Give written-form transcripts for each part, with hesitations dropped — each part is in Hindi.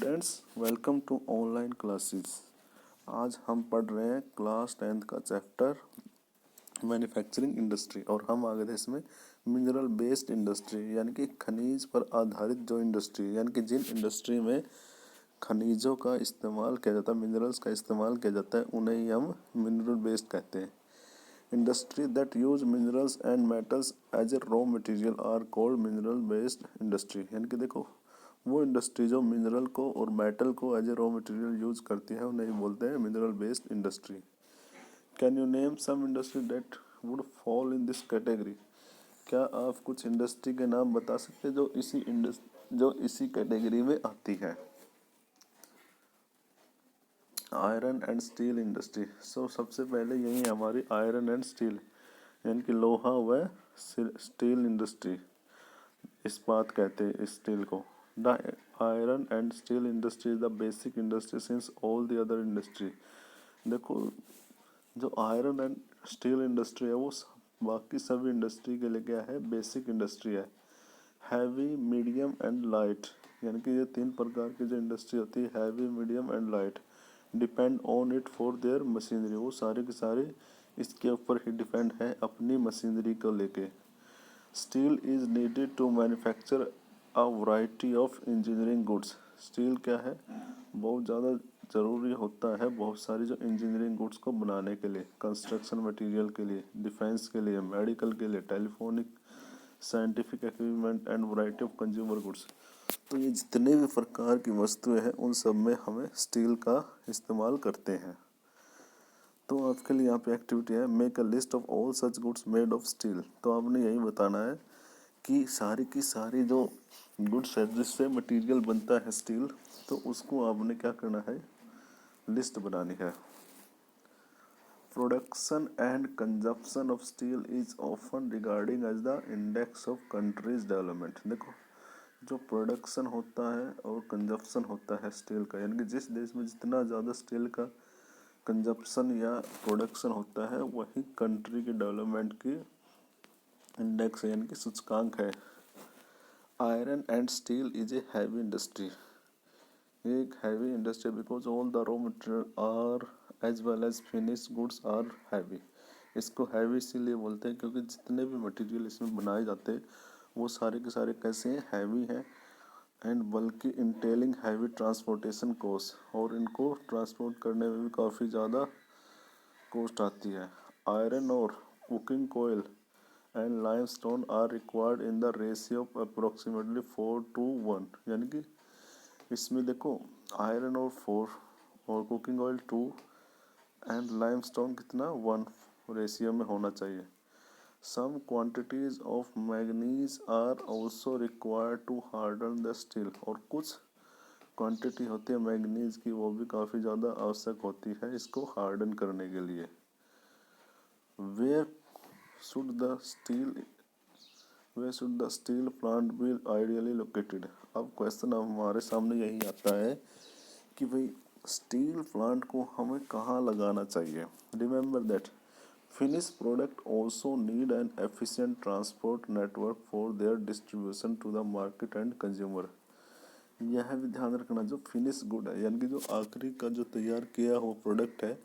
Students, welcome to online classes. आज हम पढ़ रहे हैं क्लास 10th का चैप्टर मैन्युफैक्चरिंग इंडस्ट्री और हम आ गए थे इसमें मिनरल बेस्ड इंडस्ट्री यानी कि खनिज पर आधारित जो इंडस्ट्री यानी कि जिन इंडस्ट्री में खनिजों का इस्तेमाल किया जाता है, मिनरल्स का इस्तेमाल किया जाता है, उन्हें ही हम मिनरल बेस्ड कहते हैं। Industry that use minerals and metals as a raw material are called mineral based industry. यानी कि देखो, वो इंडस्ट्री जो मिनरल को और मेटल को as a raw material use करती है उन्हें बोलते हैं mineral based industry. Can you name some industry that would fall in this category? क्या आप कुछ इंडस्ट्री के नाम बता सकते हैं जो इसी कैटेगरी में आती है? Iron and steel industry. सबसे पहले यही हमारी आयरन एंड स्टील यानी कि लोहा व स्टील इंडस्ट्री, इस्पात कहते हैं इस स्टील को। The iron and steel industry is the basic industry since all the other industry. देखो, जो आयरन एंड स्टील इंडस्ट्री है वो बाकी सभी इंडस्ट्री के लिए क्या है, बेसिक इंडस्ट्री है। हैवी, मीडियम एंड लाइट, यानी कि ये तीन प्रकार की जो इंडस्ट्री होती है, heavy, medium and light, depend on it for their machinery. वो सारे के सारे इसके ऊपर ही डिपेंड है अपनी मशीनरी को लेके। Steel is needed to manufacture a variety of engineering goods. Steel क्या है, बहुत ज़्यादा ज़रूरी होता है बहुत सारी जो इंजीनियरिंग गुड्स को बनाने के लिए, कंस्ट्रक्शन मटेरियल के लिए, डिफेंस के लिए, मेडिकल के लिए, telephonic, scientific equipment and variety of consumer goods. तो ये जितने भी प्रकार की वस्तुएं हैं उन सब में हमें स्टील का इस्तेमाल करते हैं। तो आपके लिए यहाँ पे एक्टिविटी है, make a list of all such goods made of steel. तो आपने यही बताना है कि सारी की सारी जो गुड्स है जिससे मटेरियल बनता है स्टील, तो उसको आपने क्या करना है, लिस्ट बनानी है। Production and consumption of steel is often regarding as the index of countries development. देखो, जो प्रोडक्शन होता है और कंजप्शन होता है स्टील का, यानी कि जिस देश में जितना ज़्यादा स्टील का कंजप्शन या प्रोडक्शन होता है वही कंट्री की डेवलपमेंट की इंडेक्स है, यानी कि सूचकांक है। Iron and steel is a heavy industry. एक heavy industry because all the raw material are as well as finish goods are heavy. इसको हैवी इसीलिए बोलते हैं क्योंकि जितने भी मटेरियल इसमें बनाए जाते हैं वो सारे के सारे कैसे हैं, हैवी हैं। एंड बल्कि इंटेलिंग हैवी ट्रांसपोर्टेशन कॉस्ट, और इनको ट्रांसपोर्ट करने में भी काफ़ी ज़्यादा कॉस्ट आती है। आयरन और coking coal and limestone are required in the ratio of approximately 4:1। यानी कि इसमें देखो, आयरन और 4 और कुकिंग ऑयल 2 एंड लाइमस्टोन कितना 1 रेशियो में होना चाहिए। Some quantities of manganese are also required to harden the steel. और कुछ क्वांटिटी होती है मैग्नीज की, वो भी काफ़ी ज़्यादा आवश्यक होती है इसको हार्डन करने के लिए। Where should the steel plant be ideally located? अब क्वेश्चन हमारे सामने यही आता है कि भाई स्टील प्लांट को हमें कहाँ लगाना चाहिए। Remember that finished product also need an efficient transport network for their distribution to the market and consumer। यह भी ध्यान रखना, जो फिनिश गुड है यानी कि जो आखिरी का जो तैयार किया हुआ प्रोडक्ट है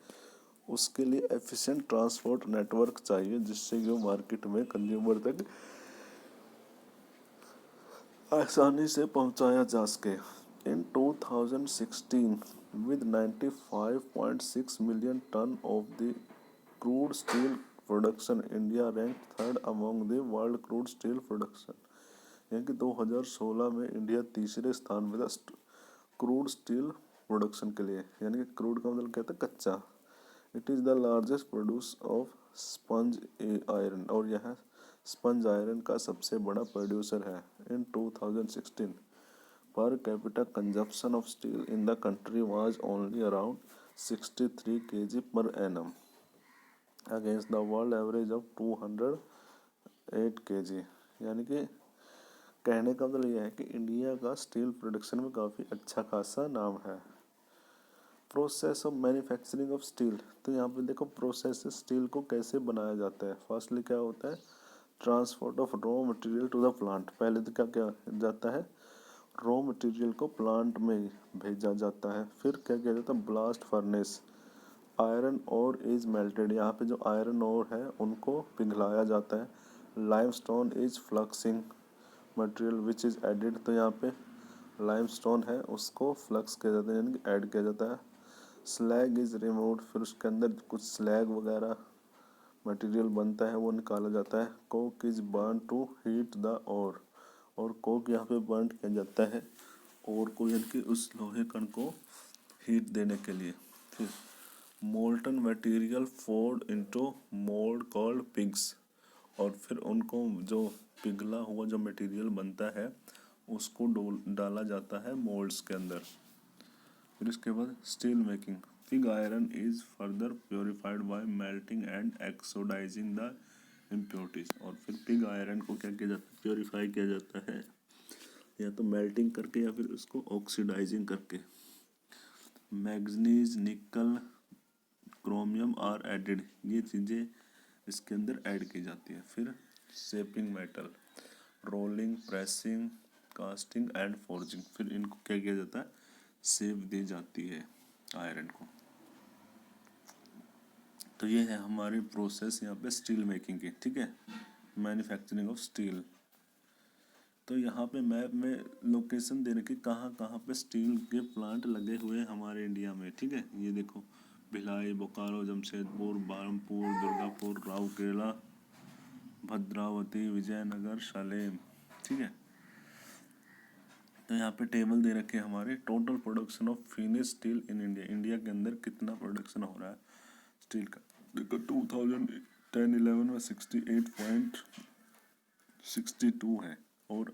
उसके लिए एफिशिएंट ट्रांसपोर्ट नेटवर्क चाहिए जिससे जो मार्केट में कंज्यूमर तक आसानी से पहुंचाया जा सके। इन 2016 with 95.6 million ton of the crude steel production, India ranked third among the world crude steel production। यानी कि 2016 में इंडिया तीसरे स्थान पे था क्रूड स्टील प्रोडक्शन के लिए। यानी कि क्रूड का मतलब कहता है कच्चा। It is the largest produce of sponge iron, और यह स्पंज आयरन का सबसे बड़ा प्रोड्यूसर है। इन 2016 per capita consumption of steel in the country was only around 63 kg per annum against the world average of 208 kg। यानी कि कहने का मतलब यह है कि इंडिया का स्टील प्रोडक्शन में काफ़ी अच्छा खासा नाम है। Process of manufacturing of steel. तो यहाँ पे देखो, प्रोसेस स्टील को कैसे बनाया जाता है। फर्स्टली क्या होता है, transport of raw material to the plant. पहले तो क्या क्या जाता है, रॉ मटेरियल को प्लांट में भेजा जाता है। फिर क्या किया जाता है, blast furnace, iron ore is melted, यहाँ पे जो आयरन ओर है उनको पिघलाया जाता है। Limestone is fluxing material which is added, तो यहाँ पे लाइमस्टोन है उसको फ्लक्स किया जाता है यानी कि ऐड किया जाता है। स्लैग इज रिमूव्ड, फिर उसके अंदर कुछ स्लैग वगैरह मटेरियल बनता है वो निकाला जाता है। Coke is burn to heat the ore, और कोक यहाँ पे बर्न किया जाता है और को यानी कि उस लोहे कण को हीट देने के लिए। फिर molten material Ford into mould called pigs, और फिर उनको जो पिघला हुआ जो मटेरियल बनता है उसको डाला जाता है मोल्ड्स के अंदर। फिर इसके बाद steel making, pig iron is further purified by melting and oxidizing the impurities, और फिर पिग आयरन को क्या किया जाता है, प्योरीफाई किया जाता है या तो मेल्टिंग करके या फिर उसको ऑक्सीडाइजिंग करके। मैग्नीज, निकल, क्रोमियम आर एडेड, ये चीज़ें इसके अंदर ऐड की जाती है। फिर shaping metal, rolling, pressing, casting and forging, फिर इनको क्या किया जाता है, शेप दी जाती है आयरन को। तो ये है हमारी प्रोसेस यहाँ पे स्टील मेकिंग की, ठीक है, मैन्युफैक्चरिंग ऑफ स्टील। तो यहाँ पे मैप में लोकेशन दे रखी कहाँ कहाँ पे स्टील के प्लांट लगे हुए हैं हमारे इंडिया में, ठीक है। ये देखो, भिलाई, बोकारो, जमशेदपुर, बरहमपुर, दुर्गापुर, राउरकेला, भद्रावती, विजयनगर, सालेम, ठीक है। तो यहाँ पे टेबल दे रखे हमारे total production of finish steel in India, India के अंदर कितना प्रोडक्शन हो रहा है स्टील का। देखो 2010-11 में 68.62 है, और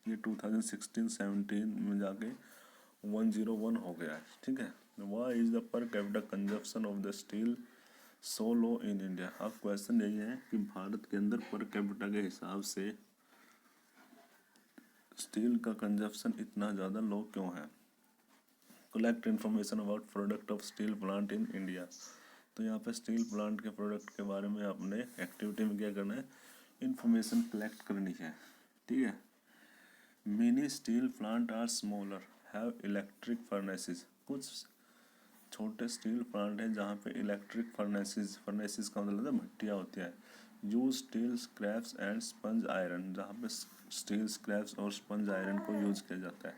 ये 2016-17 में जाके 101 हो गया है, ठीक है। Why is the per capita consumption of the steel so low in India. अब क्वेश्चन यही है कि भारत के अंदर पर कैपिटा के हिसाब से स्टील का कंजप्शन इतना ज़्यादा लो क्यों है। Collect information about product of steel plant in India, तो यहाँ पे स्टील प्लांट के प्रोडक्ट के बारे में आपने एक्टिविटी में क्या करना है, इन्फॉर्मेशन कलेक्ट करनी है, ठीक है। Many steel plant are smaller, have electric furnaces, कुछ छोटे स्टील प्लांट हैं जहाँ पे इलेक्ट्रिक फर्नेसेस का मतलब भट्टियाँ होती है। Use steel scraps and sponge iron, जहाँ पे स्टील स्क्रैप्स और स्पंज आयरन को यूज किया जाता है।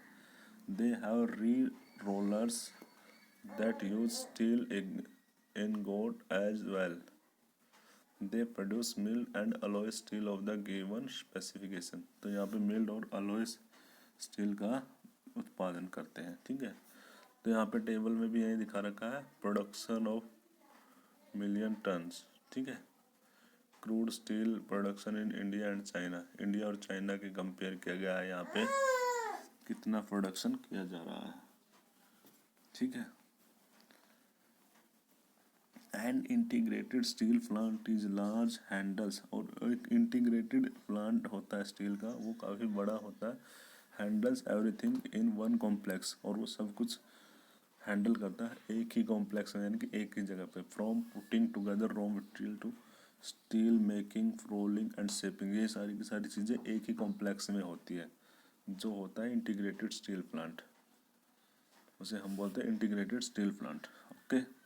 दे हैव री rollers that use steel ingot as well. They produce milled and alloy steel of the given specification, तो यहाँ पे मिल्ड और अलॉय स्टील का उत्पादन करते हैं, ठीक है। तो यहाँ पे टेबल में भी यही दिखा रखा है, प्रोडक्शन ऑफ मिलियन टन्स, ठीक है। Crude steel production in India and China, India और चाइना के कंपेयर किया गया है यहाँ पे कितना प्रोडक्शन किया जा रहा है, ठीक है। An integrated steel plant is large handles, और एक इंटीग्रेटेड प्लांट होता है स्टील का, वो काफ़ी बड़ा होता है। Handles everything in one complex, और वो सब कुछ हैंडल करता है एक ही कॉम्प्लेक्स में, यानी कि एक ही जगह पे। From putting together raw material to steel making, rolling and shaping, ये सारी की सारी चीज़ें एक ही कॉम्प्लेक्स में होती है, जो होता है इंटीग्रेटेड स्टील प्लांट, उसे हम बोलते हैं integrated steel plant, okay.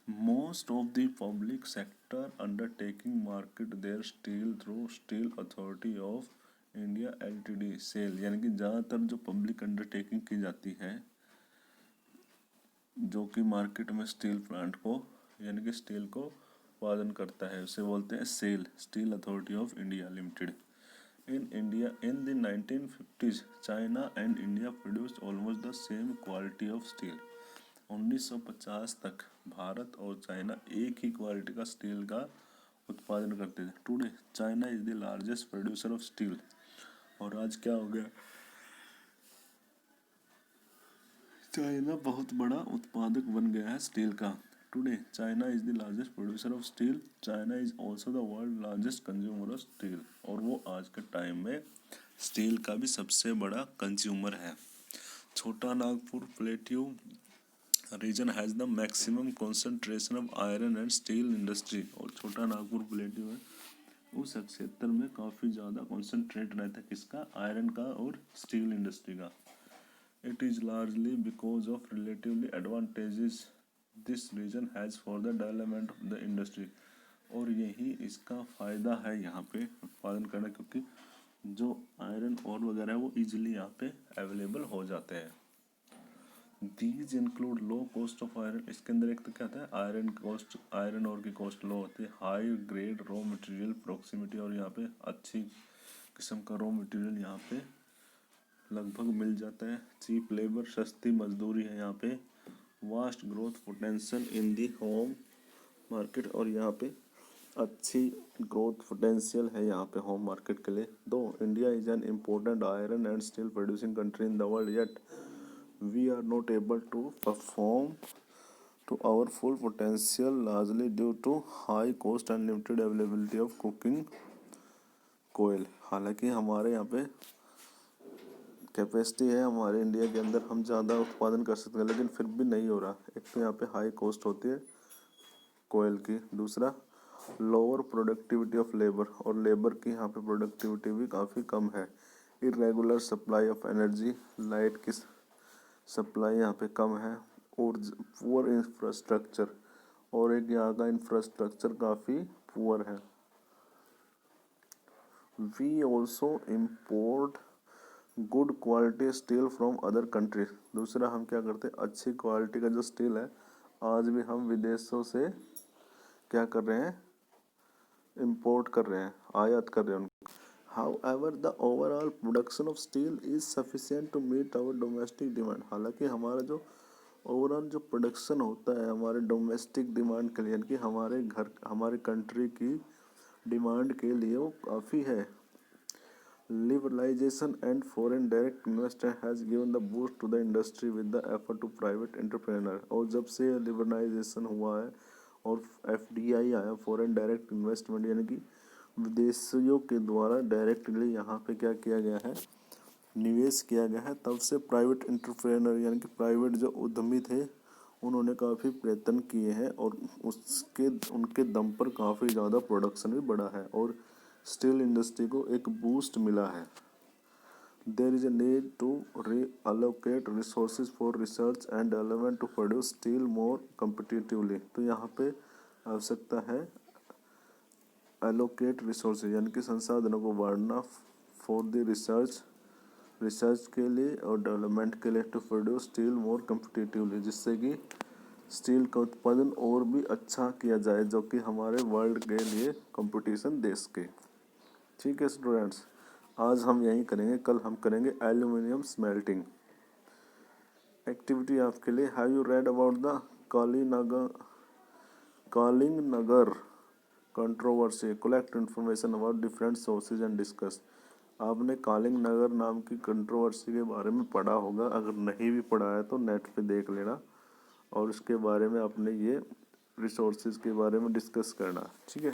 Most of the public sector undertaking market their steel through Steel Authority of India LTD SAIL, यानी कि ज़्यादातर जो पब्लिक अंडरटेकिंग की जाती है जो कि मार्केट में स्टील प्लांट को यानी कि स्टील को उत्पादन करता है, उसे बोलते हैं SAIL, Steel Authority of India Limited. In India in the 1950s China and India produced almost the same quality of steel. 1950 तक भारत और चाइना एक ही क्वालिटी का स्टील का उत्पादन करते थे। Today China is the largest producer of steel, और आज क्या हो गया, चाइना बहुत बड़ा उत्पादक बन गया है स्टील का। Today China is the largest producer of steel, China is also the world largest consumer of steel, और वो आज के टाइम में स्टील का भी सबसे बड़ा कंज्यूमर है। छोटा Nagpur plateau region has the maximum concentration of iron and steel industry, और छोटा नागपुर प्लेट्यू है उस क्षेत्र में काफ़ी ज़्यादा कॉन्सेंट्रेट रहता है किसका, आयरन का और स्टील इंडस्ट्री का। It is largely because of relatively advantages this region has for the development of the industry. और यही इसका फ़ायदा है यहाँ पे उत्पादन करना, क्योंकि जो आयरन और वगैरह है वो इजीली यहाँ पे अवेलेबल हो जाते हैं। These include low cost of iron, इसके अंदर एक तो क्या होता है आयरन कॉस्ट, आयरन और की कॉस्ट लो होती है, high grade raw material proximity, और यहाँ पे अच्छी किस्म का रॉ मटेरियल यहाँ पे लगभग मिल जाता है, चीप लेबर, सस्ती मजदूरी है यहाँ पे, vast growth potential in the home market, और यहाँ पे अच्छी ग्रोथ पोटेंशियल है यहाँ पे होम मार्केट के लिए। Though India is an important iron and steel producing country in the world, yet we are not able to perform to our full potential largely due to high cost and limited availability of cooking coal। हालांकि हमारे यहाँ पे कैपेसिटी है हमारे इंडिया के अंदर, हम ज़्यादा उत्पादन कर सकते हैं, लेकिन फिर भी नहीं हो रहा। एक तो यहाँ पे हाई कॉस्ट होती है कोयल की, दूसरा लोअर प्रोडक्टिविटी ऑफ लेबर, और लेबर की यहाँ पे प्रोडक्टिविटी भी काफ़ी कम है। Irregular supply of energy, light की सप्लाई यहाँ पे कम है, और पुअर इंफ्रास्ट्रक्चर, और एक यहाँ का इंफ्रास्ट्रक्चर काफ़ी पुअर है। We also import good quality steel from other countries, दूसरा हम क्या करते हैं अच्छी क्वालिटी का जो स्टील है आज भी हम विदेशों से क्या कर रहे हैं इम्पोर्ट कर रहे हैं, आयात कर रहे हैं। However, the overall production of steel is sufficient to meet our domestic demand। हालांकि हमारा जो ओवरऑल जो प्रोडक्शन होता है हमारे डोमेस्टिक डिमांड के लिए, यानी कि हमारे घर हमारे कंट्री की डिमांड के लिए वो काफ़ी है। Liberalization and foreign direct investment has given the boost to the industry with the effort to private entrepreneur। और जब से लिबरलाइजेशन हुआ है और FDI आया, फॉरेन डायरेक्ट इन्वेस्टमेंट, यानी कि विदेशियों के द्वारा डायरेक्टली यहाँ पे क्या किया गया है निवेश किया गया है, तब से प्राइवेट एंटरप्रेन्योर यानी कि प्राइवेट जो उद्यमी थे उन्होंने काफ़ी प्रयत्न किए हैं, और उसके उनके दम पर काफ़ी ज़्यादा प्रोडक्शन भी बढ़ा है और स्टील इंडस्ट्री को एक बूस्ट मिला है। There is a need to reallocate resources for research and development to produce steel more competitively. तो यहाँ पे आवश्यकता है एलोकेट रिसोर्सेज यानी कि संसाधनों को बढ़ाना, फॉर द रिसर्च के लिए और डेवलपमेंट के लिए, टू प्रोड्यूस स्टील मोर कम्पिटिटिवली, जिससे कि स्टील का उत्पादन और भी अच्छा किया जाए जो कि हमारे वर्ल्ड के लिए कंपटीशन देश के। ठीक है स्टूडेंट्स, आज हम यही करेंगे, कल हम करेंगे एल्यूमिनियम स्मेल्टिंग एक्टिविटी आपके लिए। Have you read about the Kalinganagar controversy, collect information about different sources and discuss. आपने कलिंगनगर नाम की कंट्रोवर्सी के बारे में पढ़ा होगा, अगर नहीं भी पढ़ा है तो नेट पे देख लेना, और उसके बारे में अपने ये रिसोर्सेज के बारे में डिस्कस करना। ठीक है।